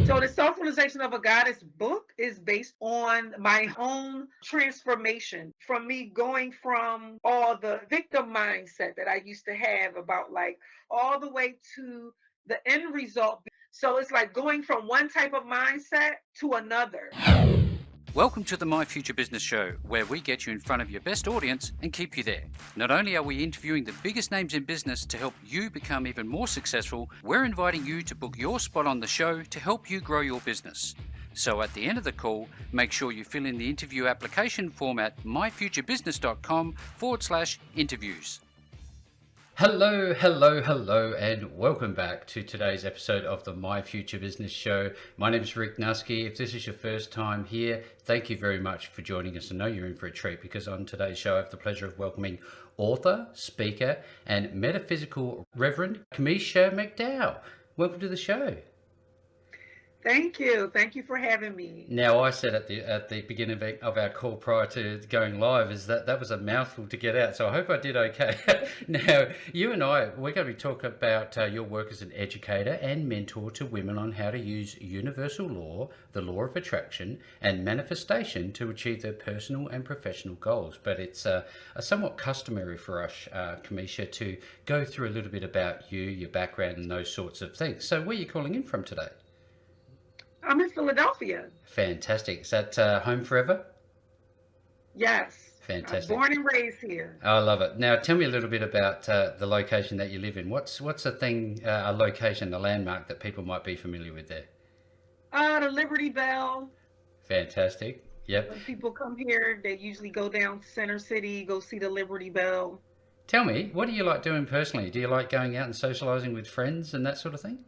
So the Self-Realization of a Goddess book is based on my own transformation from me going from all the victim mindset that I used to have about like all the way to the end result. So it's like going from one type of mindset to another. Welcome to the My Future Business Show, where we get you in front of your best audience and keep you there. Not only are we interviewing the biggest names in business to help you become even more successful, we're inviting you to book your spot on the show to help you grow your business. So at the end of the call, make sure you fill in the interview application form at myfuturebusiness.com/interviews. Hello, and welcome back to today's episode of the My Future Business Show. My name is Rick Nuske. If this is your first time here, thank you very much for joining us. I know you're in for a treat because on today's show I have the pleasure of welcoming author, speaker, and Metaphysical Reverend Kimesha McDowell. Welcome to the show. Thank you. Thank you for having me. Now, I said at the beginning of our call prior to going live is that was a mouthful to get out, so I hope I did okay. Now, you and I, we're going to be talking about your work as an educator and mentor to women on how to use universal law, the law of attraction, and manifestation to achieve their personal and professional goals. But it's a somewhat customary for us, Kimesha, to go through a little bit about you, your background, and those sorts of things. So where are you calling in from today? I'm in Philadelphia. Fantastic. Is that home forever? Yes. Fantastic. I'm born and raised here. I love it. Now, tell me a little bit about the location that you live in. What's a thing, a location, a landmark that people might be familiar with there? The Liberty Bell. Fantastic. Yep. When people come here, they usually go down to Center City, go see the Liberty Bell. Tell me, what do you like doing personally? Do you like going out and socializing with friends and that sort of thing?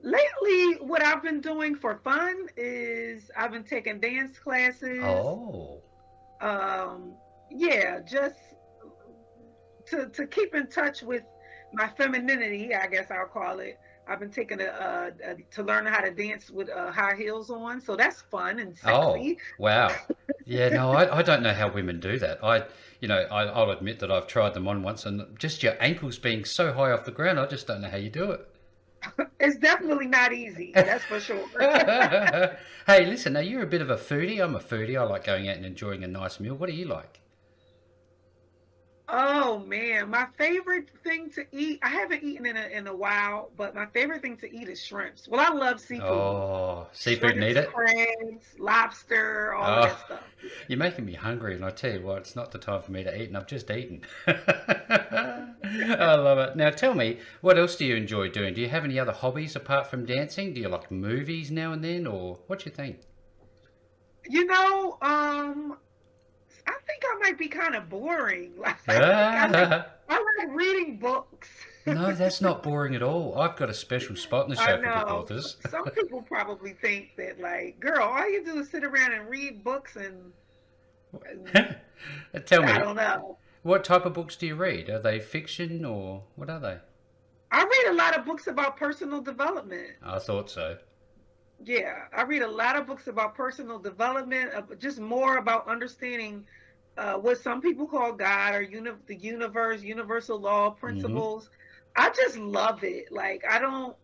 Lately, what I've been doing for fun is I've been taking dance classes. Oh. Yeah, just to keep in touch with my femininity, I guess I'll call it. I've been taking to learn how to dance with high heels on, so that's fun and sexy. Oh, wow. Yeah, no, I don't know how women do that. I'll admit that I've tried them on once, and just your ankles being so high off the ground, I just don't know how you do it. It's definitely not easy, that's for sure. Hey, listen, now you're a bit of a foodie. I'm a foodie. I like going out and enjoying a nice meal. What do you like? Oh man, my favorite thing to eat, I haven't eaten in a while, but my favorite thing to eat is shrimps. Well, I love seafood. Oh, seafood and eat Shrimps, it? crabs, lobster, all of that Oh, stuff. you're making me hungry, and I tell you what, it's not the time for me to eat, and I've just eaten. I love it. Now, tell me, what else do you enjoy doing? Do you have any other hobbies apart from dancing? Do you like movies now and then, or what you think? You know, I think I might be kind of boring. Like Ah, I like reading books. no, that's not boring at all. I've got a special spot in the I show for book know. authors. Some people probably think that like, girl, all you do is sit around and read books and Tell I me, don't know. what type of books do you read? Are they fiction or what are they? I read a lot of books about personal development. I thought so. Yeah, I read a lot of books about personal development, just more about understanding what some people call God or the universe, universal law Mm-hmm. principles. I just love it. Like I don't,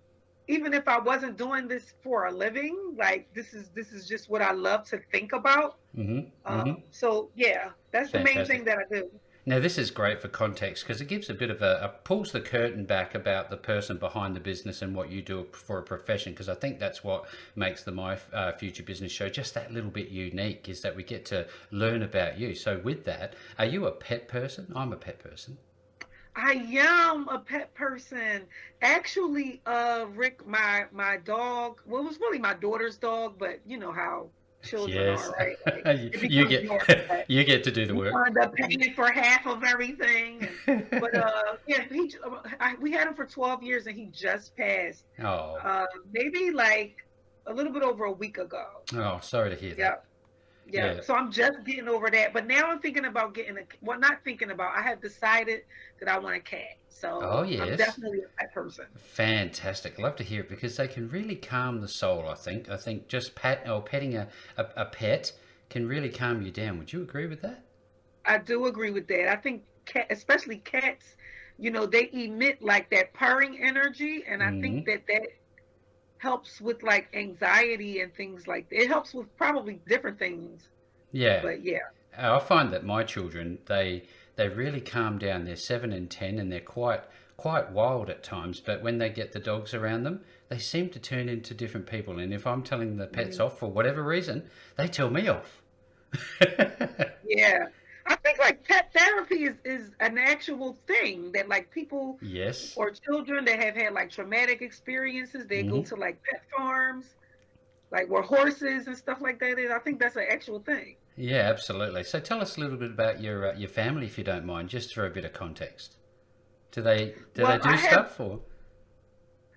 even if I wasn't doing this for a living, like this is just what I love to think about. Mm-hmm. Mm-hmm. So yeah, that's the main thing Fantastic. that I do. Now, this is great for context because it gives a bit of pulls the curtain back about the person behind the business and what you do for a profession. Because I think that's what makes the My Future Business Show just that little bit unique is that we get to learn about you. So, with that, are you a pet person? I'm a pet person. I am a pet person. Actually, Rick, my dog. Well, it was really my daughter's dog, but you know how children Yes, are, right? Like it you becomes get your pet. you get to do the You work. wind up paying for half of everything, but yeah, we had him for 12 years, and he just passed. Oh, Maybe like a little bit over a week ago. oh, sorry to hear Yeah. that. Yeah, Yeah. so I'm just getting over that. But now I'm thinking about getting well, not thinking about, I have decided that I want a cat. Oh, So I'm yes. definitely a pet person. Fantastic. I love to hear it because they can really calm the soul, I think. I think just petting a pet can really calm you down. Would you agree with that? I do agree with that. I think especially cats, they emit like that purring energy. And I think Mm-hmm. that helps with like anxiety and things like that. It helps with probably different things, Yeah. but yeah. I find that my children, they really calm down. They're 7 and 10, and they're quite wild at times. But when they get the dogs around them, they seem to turn into different people. And if I'm telling the pets Mhm. off for whatever reason, they tell me off. Yeah. I think like pet therapy is an actual thing that like people Yes. or children that have had like traumatic experiences, they go Hmm. to like pet farms, like where horses and stuff like that is. I think that's an actual thing. Yeah, absolutely. So tell us a little bit about your family, if you don't mind, just for a bit of context. Do they Well, do stuff or?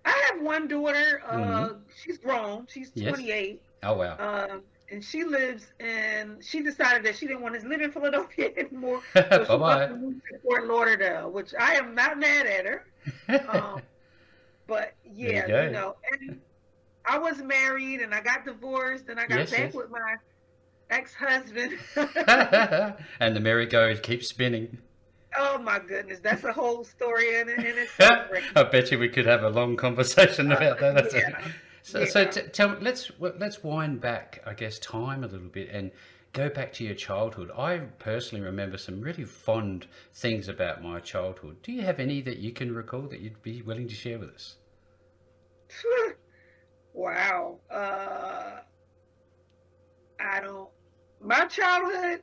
I have one daughter. Hmm. She's grown. She's Yes. 28. Oh wow. And she lives in. She decided that she didn't want to live in Philadelphia anymore, so Bye she wants bye. to move to Fort Lauderdale, which I am not mad at her. Um, but There you yeah, go. and I was married and I got divorced and I got Yes, back yes. with my ex-husband. And the merry-go keeps spinning. Oh my goodness, that's a whole story in itself, Rick. I bet you we could have a long conversation about that. Yeah, So yeah. tell let's wind back, I guess, time a little bit and go back to your childhood. I personally remember some really fond things about my childhood. Do you have any that you can recall that you'd be willing to share with us? Wow. I don't. My childhood,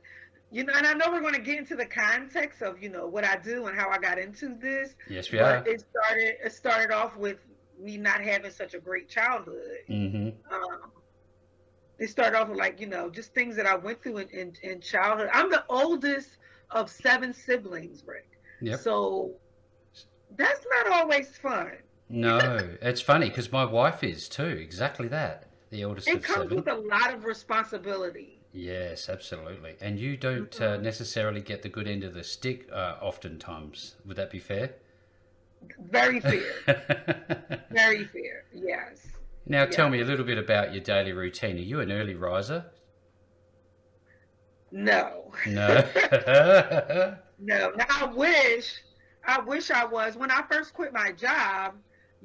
and I know we're going to get into the context of what I do and how I got into this, Yes, we but are. it started off with me not having such a great childhood. Mm-hmm. Um, it started off with like just things that I went through in childhood. I'm the oldest of seven siblings, Rick. Yep. So that's not always fun. No, it's funny because my wife is too. Exactly that. The eldest It of comes seven. with a lot of responsibility. Yes, absolutely. And you don't Mhm. necessarily get the good end of the stick oftentimes. Would that be fair? Very fair. Very fair. Yes. Now, tell me a Yes. little bit about your daily routine. Are you an early riser? No. No. No. Now I wish I was. When I first quit my job,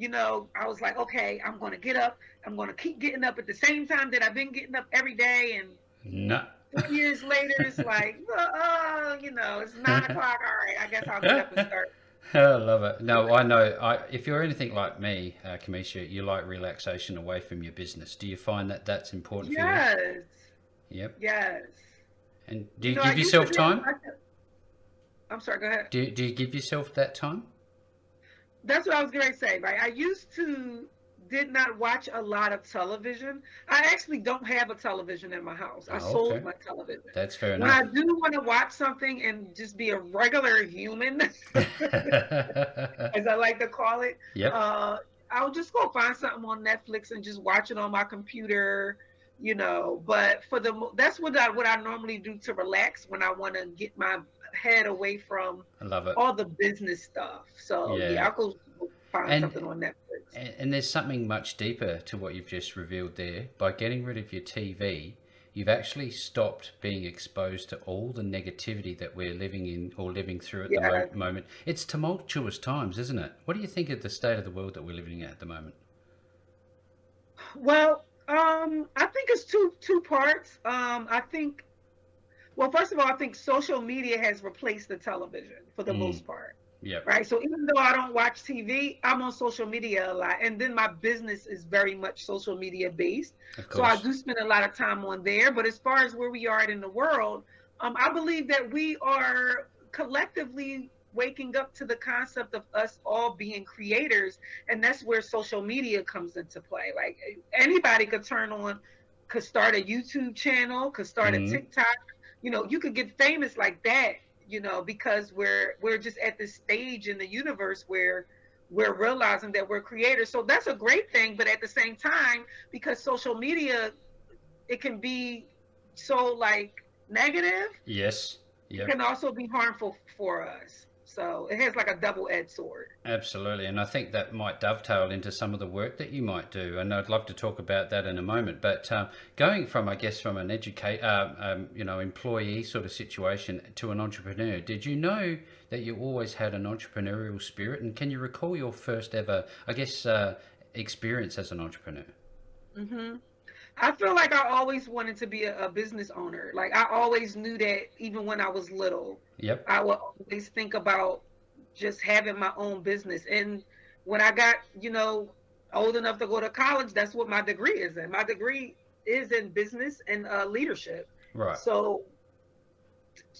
I was like, okay, I'm gonna get up. I'm gonna keep getting up at the same time that I've been getting up every day. And No. 4 years later, it's like, it's 9 o'clock. All right, I guess I'll get up and start. I love it. No, I know. If you're anything like me, Kamisha, you like relaxation away from your business. Do you find that that's important for you? Yes. Yep. Yes. And do you I give used to yourself be. time? I'm sorry. Go ahead. Do you give yourself that time? That's what I was going to say, right? I used to did not watch a lot of television. I actually don't have a television in my house. I Oh, sold okay. my television. That's fair When I enough. do want to watch something and just be a regular human, as I like to call it, Yep. uh, I'll just go find something on Netflix and just watch it on my computer. But that's what I normally do to relax when I want to get my head away from I love it. all the business stuff. So yeah, Yeah. I'll go find And something on Netflix. and there's something much deeper to what you've just revealed there. By getting rid of your TV, you've actually stopped being exposed to all the negativity that we're living in or living through at the Yeah. moment. It's tumultuous times, isn't it? What do you think of the state of the world that we're living in at the moment? Well, I think it's two parts. I think well, first of all, I think social media has replaced the television for the Mm, most part. yep, Right. So even though I don't watch TV, I'm on social media a lot. And then my business is very much social media based. of So I course. do spend a lot of time on there. But as far as where we are in the world, I believe that we are collectively waking up to the concept of us all being creators. And that's where social media comes into play. Like anybody could start a YouTube channel, could start a Mm, TikTok. You could get famous like that, because we're just at this stage in the universe where we're realizing that we're creators. So that's a great thing, but at the same time, because social media, it can be so like negative, yes, it yep. can also be harmful for us. So it has like a double-edged sword. Absolutely, and I think that might dovetail into some of the work that you might do, and I'd love to talk about that in a moment. But going from, I guess, from an employee sort of situation to an entrepreneur, did you know that you always had an entrepreneurial spirit? And can you recall your first ever, I guess, experience as an entrepreneur? Hmm. I feel like I always wanted to be a business owner. Like I always knew that even when I was little, Yep. I would always think about just having my own business. And when I got, old enough to go to college, that's what my degree is in. My degree is in business and leadership. Right. So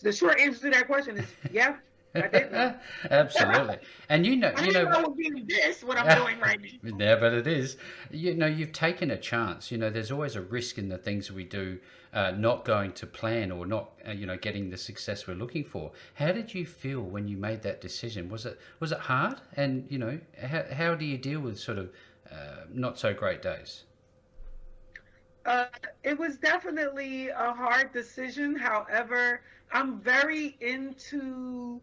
the short answer to that question is yeah, I did know. Absolutely. And I you didn't know know it what? would be this, what I'm doing right now. Yeah, but it is. You know, you've taken a chance. You know, there's always a risk in the things we do, not going to plan or not, getting the success we're looking for. How did you feel when you made that decision? Was it hard? And how do you deal with sort of not so great days? Uh, it was definitely a hard decision. However, I'm very into,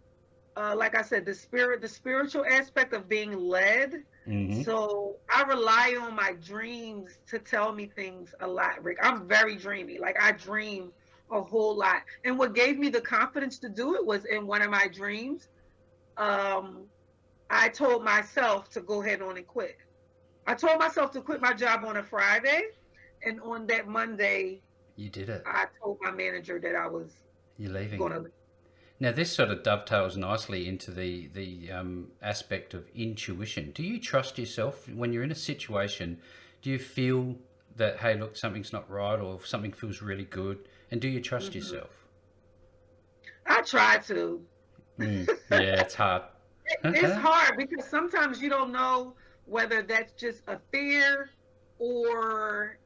like I said, the spiritual aspect of being led. Hmm. So I rely on my dreams to tell me things a lot, Rick. I'm very dreamy. Like I dream a whole lot. And what gave me the confidence to do it was in one of my dreams. Um, I told myself to go ahead on and quit. I told myself to quit my job on a Friday, and on that Monday, You did it. I told my manager that I was You're leaving. going to leave. Now, this sort of dovetails nicely into the aspect of intuition. Do you trust yourself when you're in a situation? Do you feel that, hey, look, something's not right, or something feels really good, and do you trust Mhm. yourself? I try to. Yeah, it's hard. It's hard because sometimes you don't know whether that's just a fear or,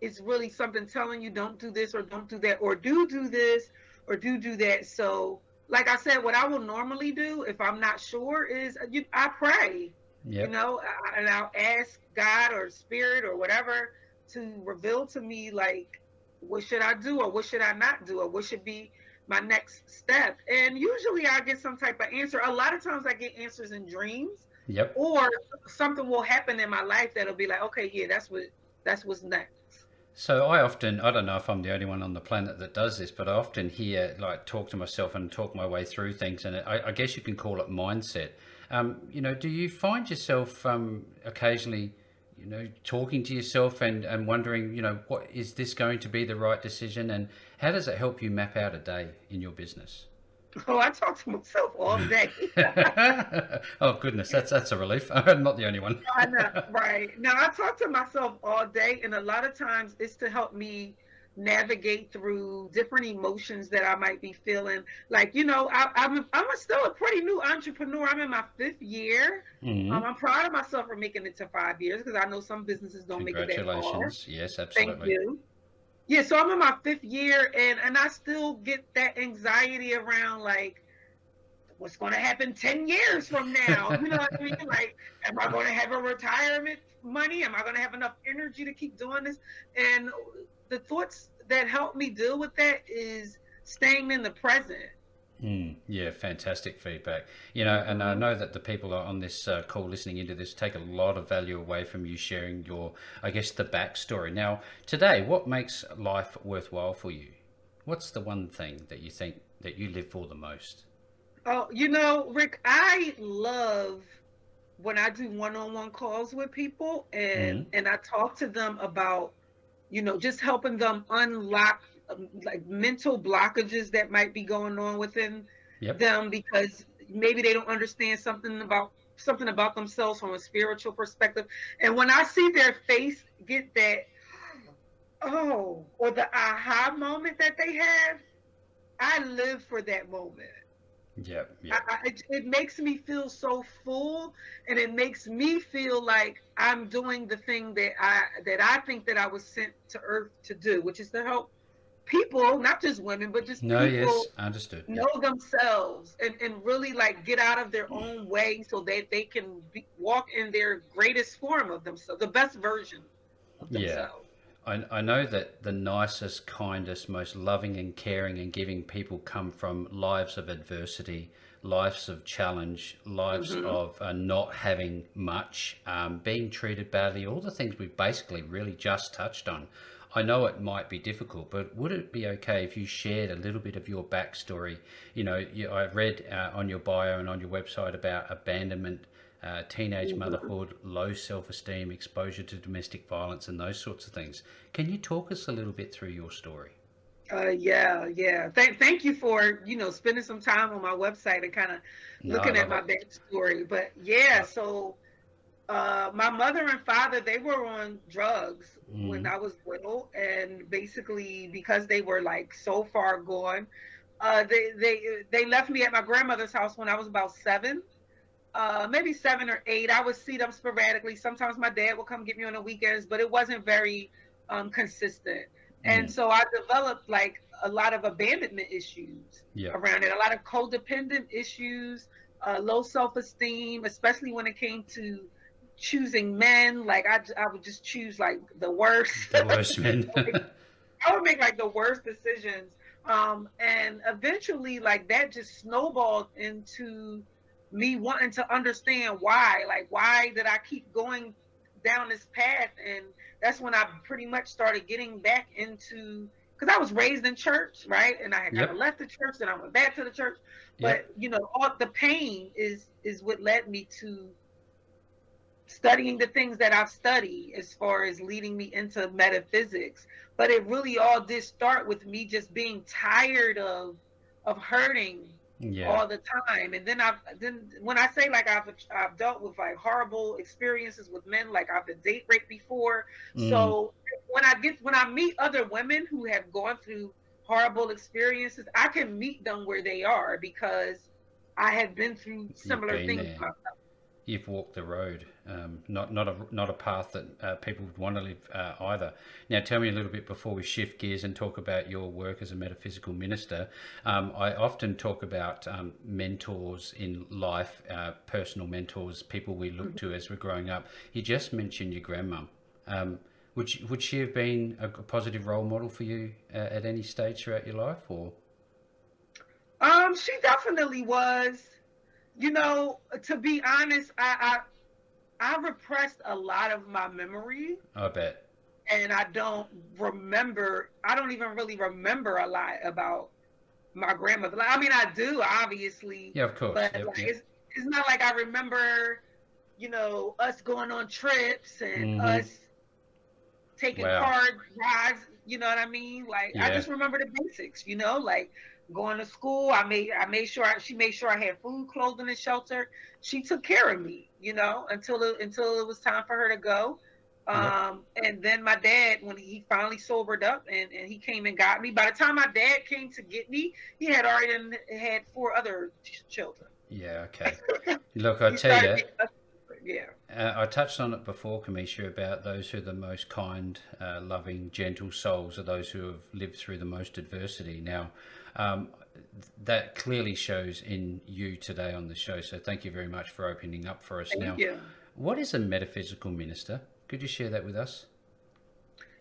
it's really something telling you don't do this or don't do that or do this or do that. So, like I said, what I will normally do if I'm not sure is I pray, Yep. and I'll ask God or spirit or whatever to reveal to me, like, what should I do or what should I not do or what should be my next step. And usually I get some type of answer. A lot of times I get answers in dreams Yep. or something will happen in my life that'll be like, okay, yeah, that's what's next. So I don't know if I'm the only one on the planet that does this, but I often hear, like, talk to myself and talk my way through things, and I guess you can call it mindset. Do you find yourself occasionally, talking to yourself and wondering, what is this going to be the right decision, and how does it help you map out a day in your business? Oh, I talk to myself all day. Oh goodness, that's a relief. I'm not the only one. I know, right. Now I talk to myself all day, and a lot of times it's to help me navigate through different emotions that I might be feeling. Like, still a pretty new entrepreneur. I'm in my fifth year. Hmm. I'm proud of myself for making it to 5 years because I know some businesses don't make it that far. Congratulations. Yes, Thank absolutely. you. Yeah, so I'm in my fifth year, and I still get that anxiety around like what's going to happen 10 years from now. You know what I mean? Like, am I going to have a retirement money? Am I going to have enough energy to keep doing this? And the thoughts that help me deal with that is staying in the present. Yeah, fantastic feedback. And I Hmm. know that the people on this call listening into this take a lot of value away from you sharing your, I guess, the backstory. Now, today, what makes life worthwhile for you? What's the one thing that you think that you live for the most? Oh, Rick, I love when I do one-on-one calls with people and Mm. I talk to them about, just helping them unlock like mental blockages that might be going on within Yep. them because maybe they don't understand something about themselves from a spiritual perspective. And when I see their face get that or the aha moment that they have, I live for that moment. Yep. Yep. It makes me feel so full, and it makes me feel like I'm doing the thing that I think that I was sent to Earth to do, which is to help people, not just women, but just No, people yes, understood. know Yep. themselves and really like get out of their own way so that they can walk in their greatest form of themselves, the best version of Yeah. themselves. I know that the nicest, kindest, most loving and caring and giving people come from lives of adversity, lives of challenge, lives Hmm. of not having much, being treated badly, all the things we've basically really just touched on. I know it might be difficult, but would it be okay if you shared a little bit of your backstory? I read on your bio and on your website about abandonment, teenage motherhood, low self-esteem, exposure to domestic violence, and those sorts of things. Can you talk us a little bit through your story? Yeah. Thank you for, spending some time on my website and kind of No, I looking at love my it. backstory. But yeah, Love so my mother and father, they were on drugs it. when Mm. I was little, and basically because they were like so far gone, they left me at my grandmother's house when I was about 7, maybe 7 or 8. I would see them sporadically. Sometimes my dad would come get me on the weekends, but it wasn't very consistent. And Mm. so I developed like a lot of abandonment issues Yep. around it, a lot of codependent issues, low self esteem, especially when it came to choosing men. Like I would just choose like the worst. The worst men. I would make like the worst decisions. And eventually, like that just snowballed into me wanting to understand why. Like, why did I keep going down this path? And that's when I pretty much started getting back into, because I was raised in church, right? And I had kind of Yep. left the church, then I went back to the church. But Yep. all the pain is what led me to studying the things that I've studied as far as leading me into metaphysics. But it really all did start with me just being tired of hurting Yeah. all the time. And then when I say like I've dealt with like horrible experiences with men, like I've been date raped before. Mm. So when I meet other women who have gone through horrible experiences, I can meet them where they are because I have been through You've similar been things there. myself. You've walked the road, not a path that people would want to live either. Now, tell me a little bit before we shift gears and talk about your work as a metaphysical minister. I often talk about mentors in life, personal mentors, people we look to as we're growing up. You just mentioned your grandmum. Would she have been a positive role model for you at any stage throughout your life, or? She definitely was. To be honest, I repressed a lot of my memory, I bet. and I don't remember. I don't even really remember a lot about my grandmother. Like, I mean, I do obviously, Yeah, of course. but Yep, like yep. it's not like I remember, us going on trips and Mm-hmm. us taking Wow. car rides. You know what I mean? Like I Yeah. just remember the basics. Like going to school. I made sure she made sure I had food, clothing, and shelter. She took care of me. Until it was time for her to go. Yep. And then my dad, when he finally sobered up and he came and got me. By the time my dad came to get me, he had already had 4 other children. Yeah. Okay. Look, I He tell started you, making us, yeah. I touched on it before, Kamisha, about those who are the most kind, loving, gentle souls are those who have lived through the most adversity. Now, um, that clearly shows in you today on the show. So thank you very much for opening up for us. Thank Now, you. what is a metaphysical minister? Could you share that with us?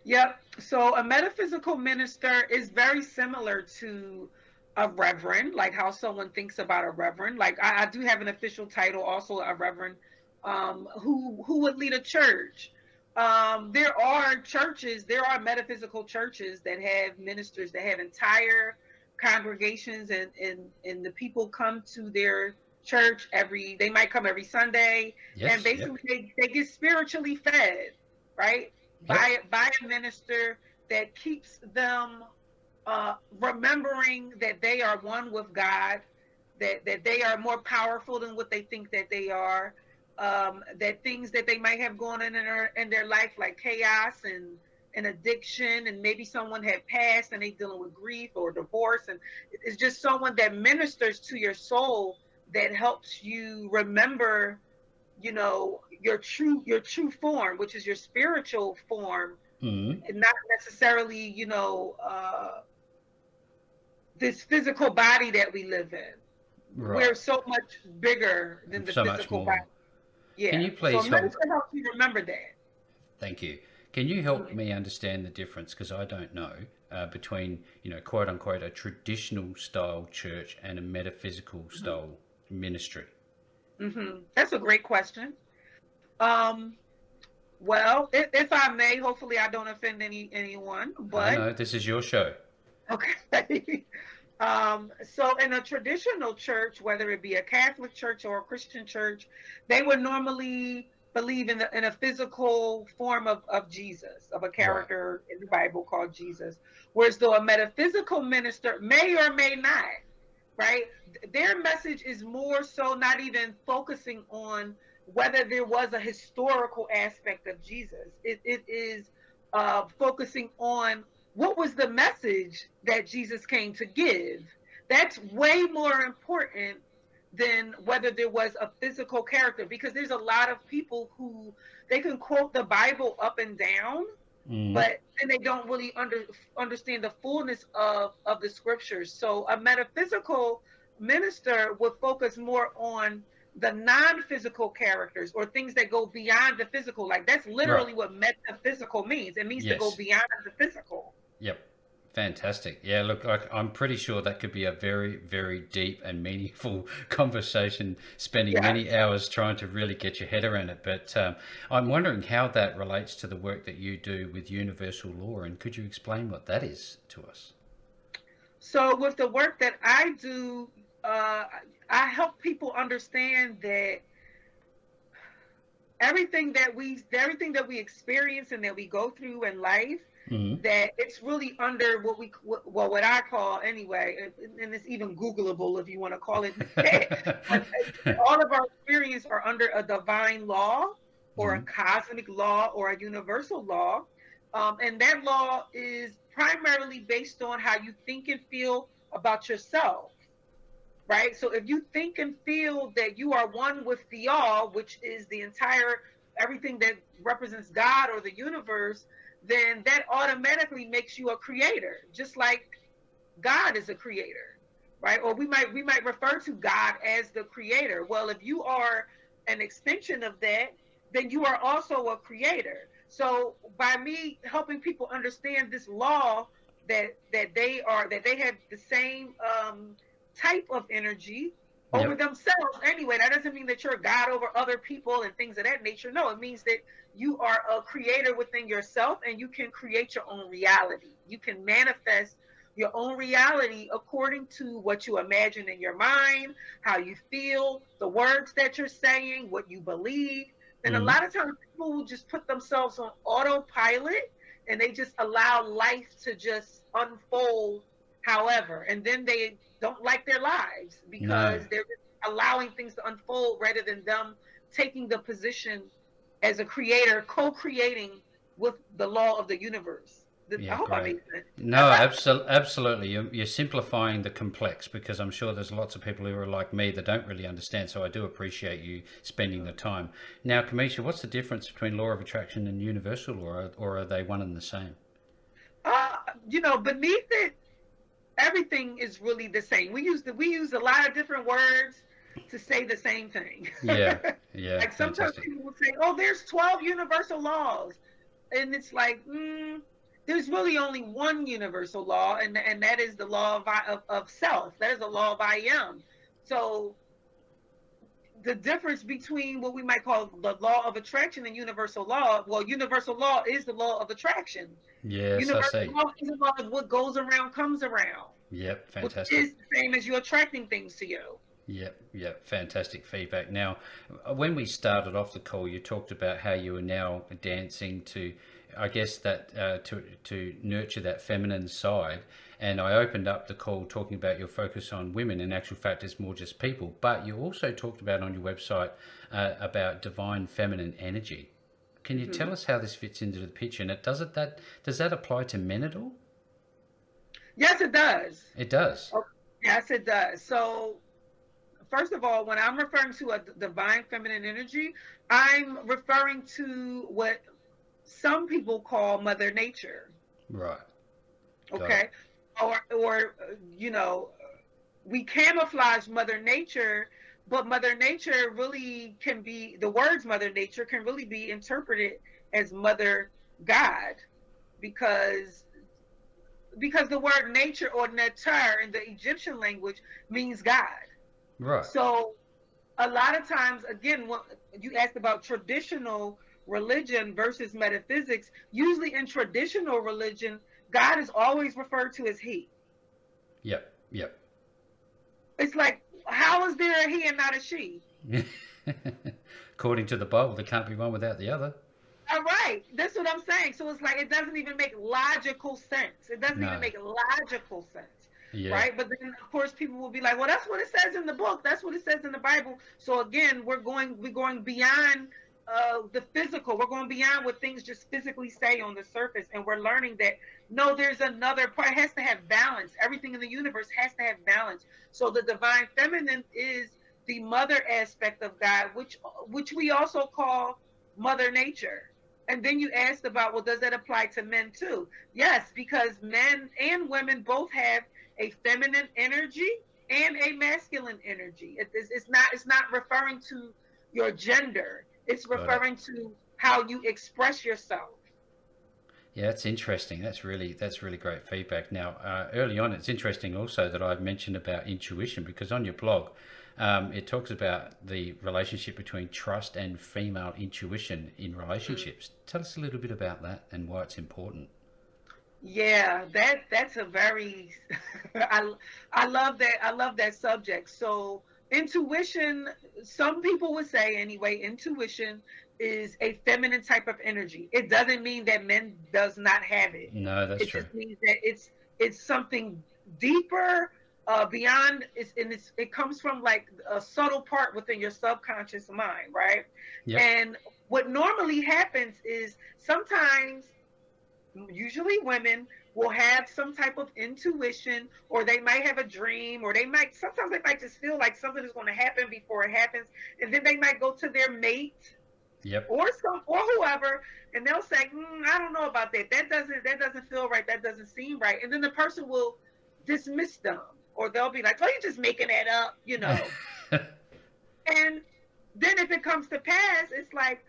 Yep. So a metaphysical minister is very similar to a reverend, like how someone thinks about a reverend. Like I do have an official title, also a reverend, who would lead a church. There are metaphysical churches that have ministers that have entire congregations, and the people come to their church they might come every Sunday, and Yes. Yep. basically they get spiritually fed, right? Yep. By a minister that keeps them remembering that they are one with God, that they are more powerful than what they think that they are, that things that they might have going on in their life, like chaos and addiction, and maybe someone had passed and they dealing with grief or divorce, and it's just someone that ministers to your soul, that helps you remember, your true form, which is your spiritual form, Mm. and not necessarily, this physical body that we live in. We're Right. so much bigger than the So much physical body. more. Can Yeah. you So please help? minister helps you remember that. Thank you. Can you help me understand the difference? Because I don't know between, quote unquote, a traditional style church and a metaphysical style ministry. That's a great question. Um, well, if I may, hopefully I don't offend anyone, I but know this is your show. okay. So in a traditional church, whether it be a Catholic church or a Christian church, they would normally believe in a physical form of Jesus, of a Right. character in the Bible called Jesus. Whereas though a metaphysical minister may or may not, right? Their message is more so not even focusing on whether there was a historical aspect of Jesus. It is focusing on what was the message that Jesus came to give. That's way more important than whether there was a physical character, because there's a lot of people who they can quote the Bible up and down, Mm. but then they don't really understand the fullness of the scriptures. So a metaphysical minister would focus more on the non-physical characters or things that go beyond the physical. Like that's Right. literally what metaphysical means. It means to go Yes. beyond the physical. Yep. Fantastic. Yeah, look, I'm pretty sure that could be a very, very deep and meaningful conversation, spending Yeah. many hours trying to really get your head around it. But I'm wondering how that relates to the work that you do with universal law, and could you explain what that is to us? So with the work that I do, uh, I help people understand that everything that we experience and that we go through in life, Mm. that it's really under what I call anyway, and it's even Googleable if you want to call it that. But all of our experience are under a divine law or a Mm. cosmic law or a universal law, and that law is primarily based on how you think and feel about yourself, right? So if you think and feel that you are one with the all, which is the entire everything that represents God or the universe, then that automatically makes you a creator, just like God is a creator, right? Or we might refer to God as the creator. Well, if you are an extension of that, then you are also a creator. So by me helping people understand this law, that they have the same type of energy over Yep. themselves anyway. That doesn't mean that you're God over other people and things of that nature. No, it means that you are a creator within yourself and you can create your own reality. You can manifest your own reality according to what you imagine in your mind, how you feel, the words that you're saying, what you believe. And a Mm. lot of times people will just put themselves on autopilot and they just allow life to just unfold however. And then they don't like their lives No. because they're just allowing things to unfold rather than them taking the position as a creator, co-creating with the law of the universe. I Yeah, hope I great. made sense. No, absolutely. You're simplifying the complex because I'm sure there's lots of people who are like me that don't really understand. So I do appreciate you spending the time. Now, Kamisha, what's the difference between law of attraction and universal law, or are they one and the same? uh, Beneath it, everything is really the same. We use a lot of different words to say the same thing. Yeah, yeah, Like sometimes fantastic. people will say, "Oh, there's 12 universal laws," and it's like, there's really only one universal law, and that is the law of self. That is the law of I am. So the difference between what we might call the law of attraction and universal law, well, universal law is the law of attraction. Yes, I Universal see. law is the law of what goes around comes around, Yep, which fantastic. is the same as you attracting things to you. Yep, yep, fantastic feedback. Now, when we started off the call, you talked about how you are now dancing to, I guess that to nurture that feminine side. And I opened up the call talking about your focus on women. In actual fact, it's more just people. But you also talked about on your website about divine feminine energy. Can you tell Mhm. us how this fits into the picture? And does that apply to men at all? Yes, it does. It does. Oh, yes, it does. So first of all, when I'm referring to a divine feminine energy, I'm referring to what some people call Mother Nature. Right. Got it. Okay, or we camouflage Mother Nature, but Mother Nature really can be the words Mother Nature can really be interpreted as Mother God, because the word nature or neter in the Egyptian language means God. Right. So a lot of times, again, when you asked about traditional religion versus metaphysics, usually in traditional religion, God is always referred to as He. Yep. Yep. It's like, how is there a he and not a she? According to the Bible, there can't be one without the other. All right, that's what I'm saying. So it's like it doesn't even make logical sense. It doesn't even No. make logical sense, Yeah. right? But then of course people will be like, well, that's what it says in the book. That's what it says in the Bible. So again, we're going beyond the physical. We're going beyond what things just physically say on the surface, and we're learning that no, there's another part. It has to have balance. Everything in the universe has to have balance. So the divine feminine is the mother aspect of God, which we also call Mother Nature. And then you asked about, well, does that apply to men too? Yes, because men and women both have a feminine energy and a masculine energy. It's not referring to your gender. It's Got it. referring to how you express yourself. Yeah, that's interesting. That's really great feedback. Now, early on, it's interesting also that I've mentioned about intuition because on your blog, it talks about the relationship between trust and female intuition in relationships. Tell us a little bit about that and why it's important. Yeah, that's a very I I love that. I love that subject. So intuition, some people would say anyway, intuition is a feminine type of energy. It doesn't mean that men does not have it. No, that's It true. just means that it's something deeper, beyond. It comes from like a subtle part within your subconscious mind, right? Yep. And what normally happens is sometimes, usually women will have some type of intuition, or they might have a dream, or sometimes they might just feel like something is going to happen before it happens, and then they might go to their mate Yep. or whoever, and they'll say, I don't know about that. That doesn't feel right. That doesn't seem right. And then the person will dismiss them, or they'll be like, oh, you're just making that up. And then if it comes to pass, it's like,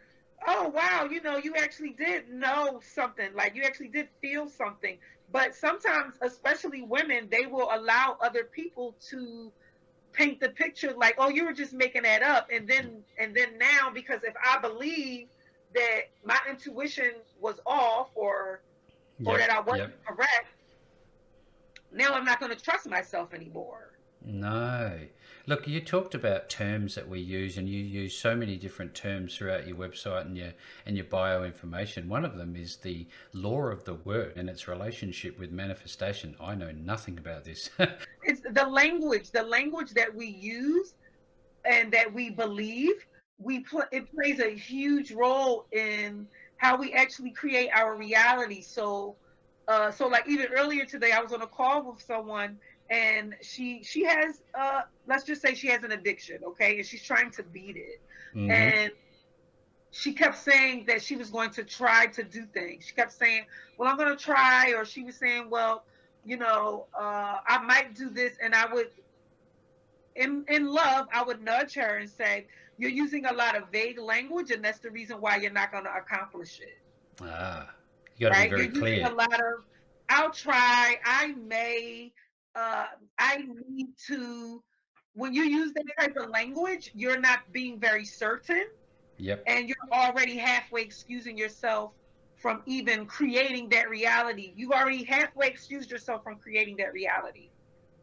oh wow, you actually did know something, like you actually did feel something. But sometimes, especially women, they will allow other people to paint the picture like, oh, you were just making that up. And then now, because if I believe that my intuition was off, or Yep. that I Yep. wasn't correct, now I'm not going to trust myself anymore. No. Look, you talked about terms that we use, and you use so many different terms throughout your website and your bio information. One of them is the law of the word and its relationship with manifestation. I know nothing about this. It's the language that we use and that we believe. It plays a huge role in how we actually create our reality. So like even earlier today, I was on a call with someone, and she has, let's just say she has an addiction, okay, and she's trying to beat it. Mm-hmm. And she kept saying that she was going to try to do things. She kept saying, well, I'm going to try. Or she was saying, well, I might do this. And I would, in love, I would nudge her and say, you're using a lot of vague language, and that's the reason why you're not going to accomplish it. Ah, you got to be Right? very You're using a clear. lot of, I'll try, I may, uh, I need to. When you use that type of language, you're not being very certain, Yep. and you're already halfway excusing yourself from even creating that reality. You've already halfway excused yourself from creating that reality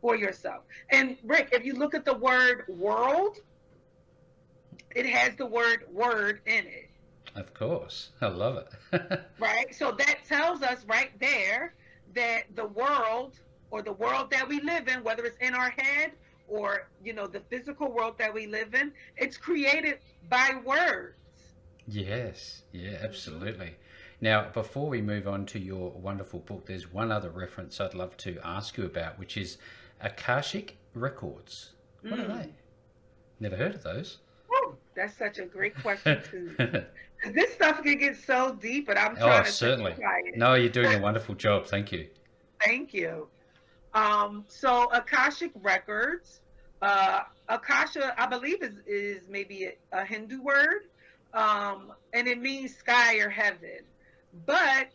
for yourself. And Rick, if you look at the word world, it has the word word in it, Of course. I love it. right? So that tells us right there that the world, or the world that we live in, whether it's in our head or the physical world that we live in, it's created by words. Yes, yeah, Hmm. absolutely. Now, before we move on to your wonderful book, there's one other reference I'd love to ask you about, which is Akashic Records. What are they? Mm. Never heard of those. Whew, that's such a great question too. This stuff can get so deep, but I'm Oh, trying to certainly. simplify No, you're it. doing a wonderful job. Thank you. Thank you. So Akashic records, uh, Akasha, I believe is maybe a Hindu word, and it means sky or heaven, but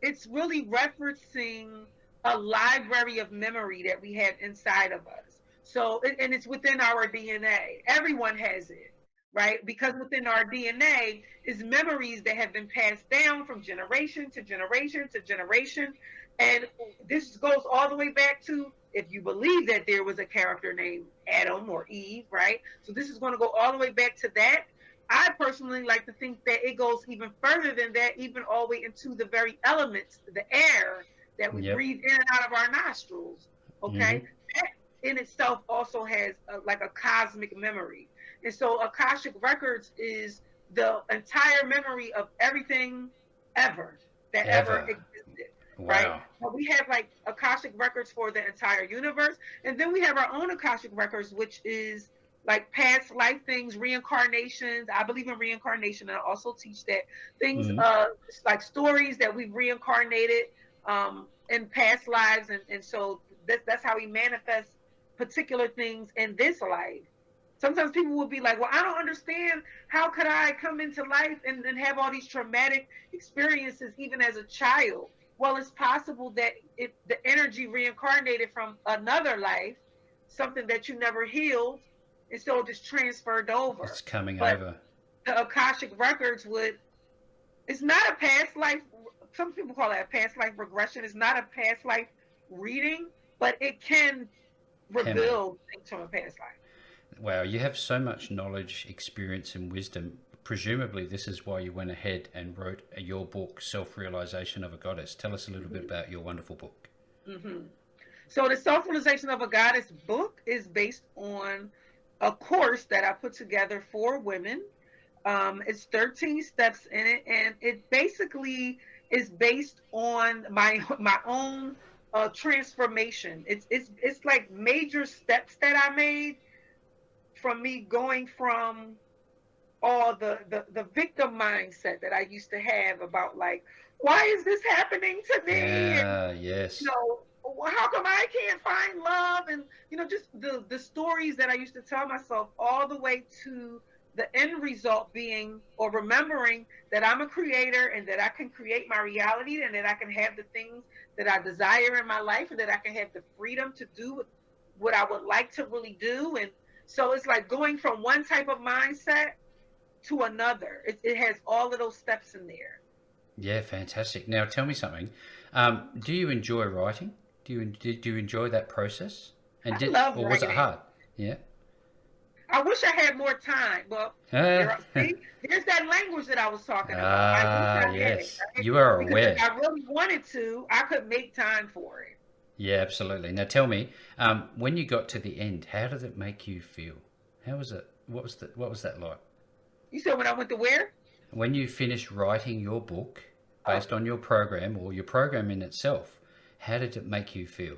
it's really referencing a library of memory that we have inside of us. So, and it's within our DNA. Everyone has it. right? Because within our DNA is memories that have been passed down from generation to generation to generation. And this goes all the way back to, if you believe that there was a character named Adam or Eve, right? So this is going to go all the way back to that. I personally like to think that it goes even further than that, even all the way into the very elements, the air that we Yep. breathe in and out of our nostrils. Okay, Mm-hmm. that in itself also has like a cosmic memory. And so Akashic Records is the entire memory of everything ever that ever Ever. existed, right? Wow. But we have like Akashic Records for the entire universe. And then we have our own Akashic Records, which is like past life things, reincarnations. I believe in reincarnation, and I also teach that things, Mm-hmm. like stories that we've reincarnated in past lives. And so that's how we manifest particular things in this life. Sometimes people will be like, well, I don't understand. How could I come into life and have all these traumatic experiences even as a child? Well, it's possible that the energy reincarnated from another life, something that you never healed, and so it just transferred over. It's coming But over. the Akashic Records would, it's not a past life. Some people call it a past life regression. It's not a past life reading, but it can Can be. reveal things from a past life. Wow, you have so much knowledge, experience, and wisdom. Presumably, this is why you went ahead and wrote your book, Self Realization of a Goddess. Tell us a little bit about your wonderful book. Mm-hmm. So the Self-Realization of a Goddess book is based on a course that I put together for women. It's 13 steps in it, and it basically is based on my own transformation. It's like major steps that I made from me going from all the victim mindset that I used to have about like, why is this happening to me? And Ah, yes. how come I can't find love? And just the stories that I used to tell myself, all the way to the end result being, or remembering that I'm a creator and that I can create my reality, and that I can have the things that I desire in my life, and that I can have the freedom to do what I would like to really do. And so it's like going from one type of mindset to another. It has all of those steps in there. Yeah, fantastic. Now, tell me something. Do you enjoy writing? Do you enjoy that process? And I did love or was it writing. hard? Yeah. I wish I had more time. Well, there, see, there's that language that I was talking about. I wish Ah, I had it, yes. right? You are Because if aware. I really wanted to, I could make time for it. Yeah, absolutely. Now, tell me, when you got to the end, how did it make you feel? How was it? What was that like? You said when I went to where? When you finished writing your book Oh, based on your program or your program in itself, how did it make you feel?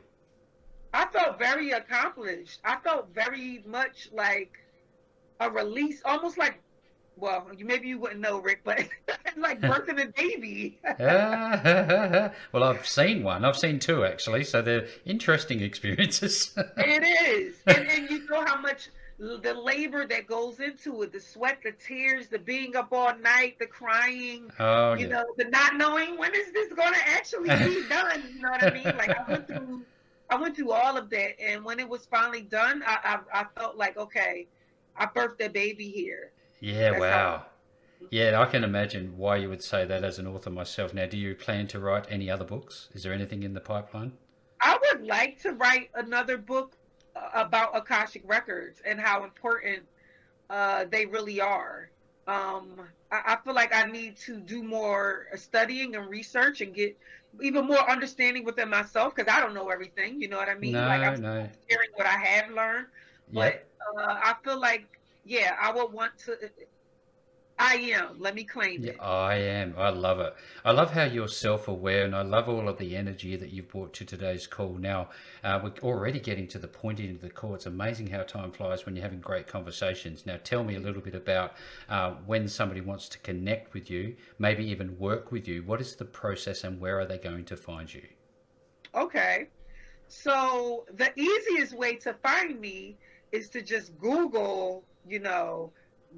I felt very accomplished. I felt very much like a release, almost like, well, maybe you wouldn't know, Rick, but like birthing a baby. Well, I've seen one. I've seen two actually, so they're interesting experiences. It is. And you know how much the labor that goes into it, the sweat, the tears, the being up all night, the crying, Oh yeah. the not knowing when is this going to actually be done, you know what I mean? Like I went through all of that, and when it was finally done, I felt like, okay, I birthed a baby here. Yeah, That's how wow. Yeah, I can imagine why you would say that as an author myself. Now, do you plan to write any other books? Is there anything in the pipeline? I would like to write another book about Akashic Records and how important they really are. I feel like I need to do more studying and research and get even more understanding within myself, because I don't know everything. You know what I mean? Like, I'm No, still no. sharing what I have learned, but Yep. I feel like, yeah, I would want to. I am. Let me claim Yeah, it. I am. I love it. I love how you're self-aware, and I love all of the energy that you've brought to today's call. Now, we're already getting to the point into the call. It's amazing how time flies when you're having great conversations. Now, tell me a little bit about when somebody wants to connect with you, maybe even work with you. What is the process, and where are they going to find you? Okay. So the easiest way to find me is to just Google,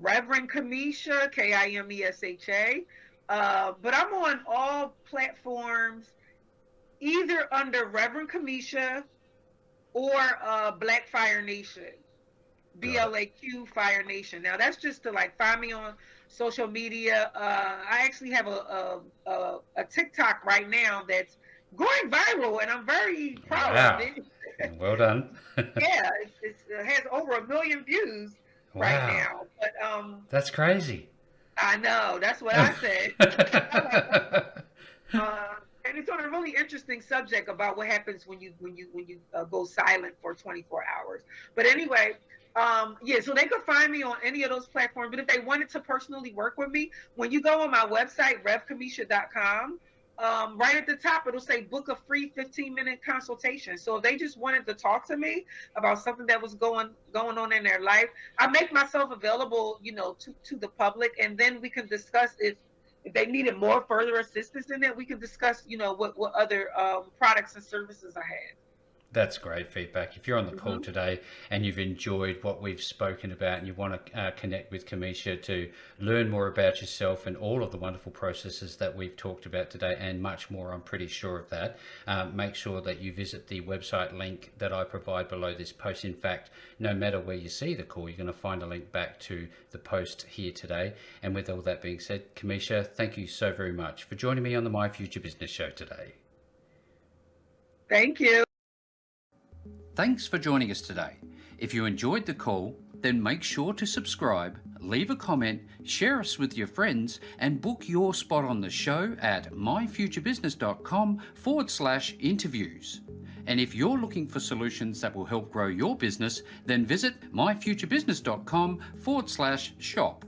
Reverend Kimesha, Kimesha. But I'm on all platforms, either under Reverend Kimesha or Black Fire Nation. Got it. BLAQ Fire Nation. Now that's just to like find me on social media. I actually have a TikTok right now that's going viral, and I'm very proud of Wow. it. Well done. Yeah, it has over 1 million views right Wow. now. But That's crazy. I know that's what I said. I'm like, uh, and it's on a really interesting subject about what happens when you go silent for 24 hours. But anyway, yeah, so they could find me on any of those platforms. But if they wanted to personally work with me, when you go on my website, revkimesha.com, right at the top it'll say book a free 15-minute consultation. So if they just wanted to talk to me about something that was going on in their life, I make myself available, to the public, and then we can discuss if they needed more further assistance in it, we can discuss, what other products and services I have. That's great feedback. If you're on the call Mm-hmm. today and you've enjoyed what we've spoken about and you want to connect with Kimesha to learn more about yourself and all of the wonderful processes that we've talked about today and much more, I'm pretty sure of that, make sure that you visit the website link that I provide below this post. In fact, no matter where you see the call, you're going to find a link back to the post here today. And with all that being said, Kimesha, thank you so very much for joining me on the My Future Business Show today. Thank you. Thanks for joining us today. If you enjoyed the call, then make sure to subscribe, leave a comment, share us with your friends, and book your spot on the show at myfuturebusiness.com/interviews. And if you're looking for solutions that will help grow your business, then visit myfuturebusiness.com/shop.